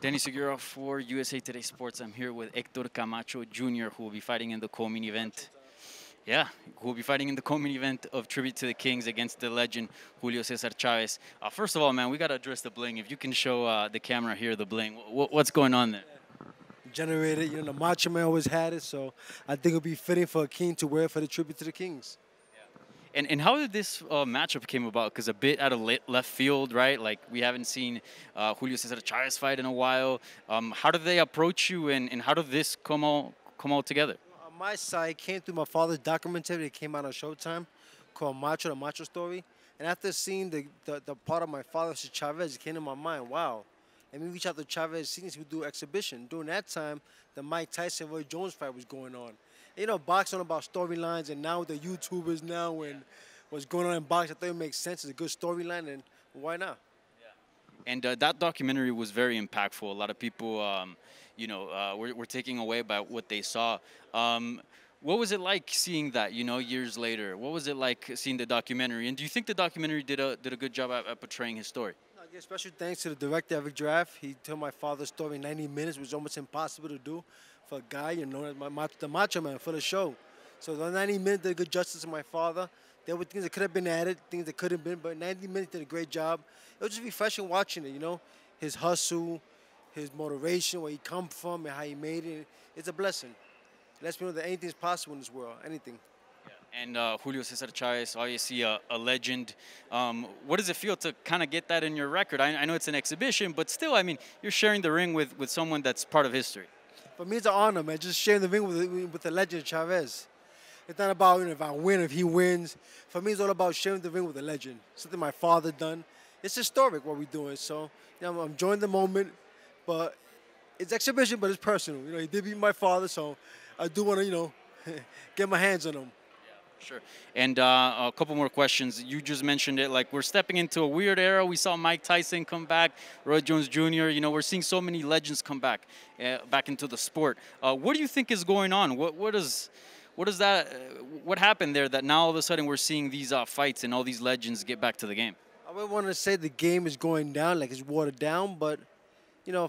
Danny Segura for USA Today Sports. I'm here with Hector Camacho Jr., who will be fighting in the co-main event. Yeah, who will be fighting in the co-main event of Tribute to the Kings against the legend Julio Cesar Chavez. First of all, man, we got to address the bling. If you can show the camera here the bling, what's going on there? Generated, the Macho Man always had it, so I think it would be fitting for a king to wear for the Tribute to the Kings. And how did this matchup came about? Because a bit out of left field, right? Like, we haven't seen Julio Cesar Chavez fight in a while. How did they approach you, and how did this come all together? On my side, it came through my father's documentary that came out on Showtime called Macho, the Macho Story. And after seeing the part of my father, Chavez, it came to my mind, wow. And we reached out to Chavez, seeing he would do exhibition. During that time, the Mike Tyson-Roy Jones fight was going on. Boxing about storylines, and now the YouTubers now and what's going on in boxing, I thought it makes sense. It's a good storyline, and why not? Yeah. And that documentary was very impactful. A lot of people, were taken away by what they saw. What was it like seeing that, years later? What was it like seeing the documentary? And do you think the documentary did a good job at portraying his story? I give special thanks to the director, Eric Draft. He told my father's story in 90 minutes, which was almost impossible to do for a guy, the Macho Man for the show. So the 90 minutes did good justice to my father. There were things that could have been added, things that could have been, but 90 minutes did a great job. It was just refreshing watching it, his hustle, his motivation, where he come from and how he made it. It's a blessing. It lets me know that anything is possible in this world, anything. And Julio Cesar Chavez, obviously a legend. What does it feel to kind of get that in your record? I know it's an exhibition, but still, I mean, you're sharing the ring with someone that's part of history. For me, it's an honor, man, just sharing the ring with the legend Chavez. It's not about if I win, if he wins. For me, it's all about sharing the ring with the legend. Something my father done. It's historic what we're doing. So, I'm enjoying the moment, but it's exhibition, but it's personal. He did beat my father, so I do want to, get my hands on him. Sure. And a couple more questions. You just mentioned it, like we're stepping into a weird era. We saw Mike Tyson come back, Roy Jones Jr. We're seeing so many legends come back into the sport. What do you think is going on? What happened there that now all of a sudden we're seeing these fights and all these legends get back to the game? I wouldn't want to say the game is going down, like it's watered down, but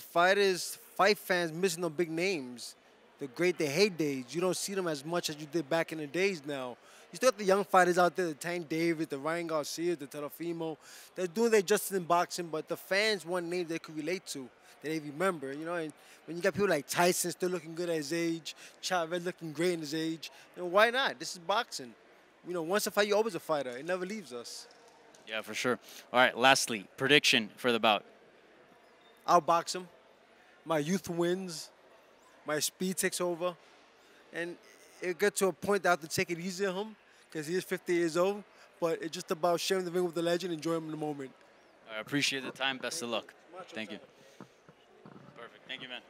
fight fans missing the big names. The heydays. You don't see them as much as you did back in the days now. You still have the young fighters out there, the Tank Davis, the Ryan Garcia, the Teofimo. They're doing their justice in boxing, but the fans want names they could relate to, that they remember, And when you got people like Tyson still looking good at his age, Chavez looking great in his age, why not? This is boxing. Once a fight, you're always a fighter. It never leaves us. Yeah, for sure. All right, lastly, prediction for the bout. I'll box him. My youth wins. My speed takes over, and it got to a point that I have to take it easy on him because he is 50 years old, but it's just about sharing the ring with the legend, enjoying him in the moment. I appreciate the time. Best of luck. Thank you. Perfect. Thank you, man.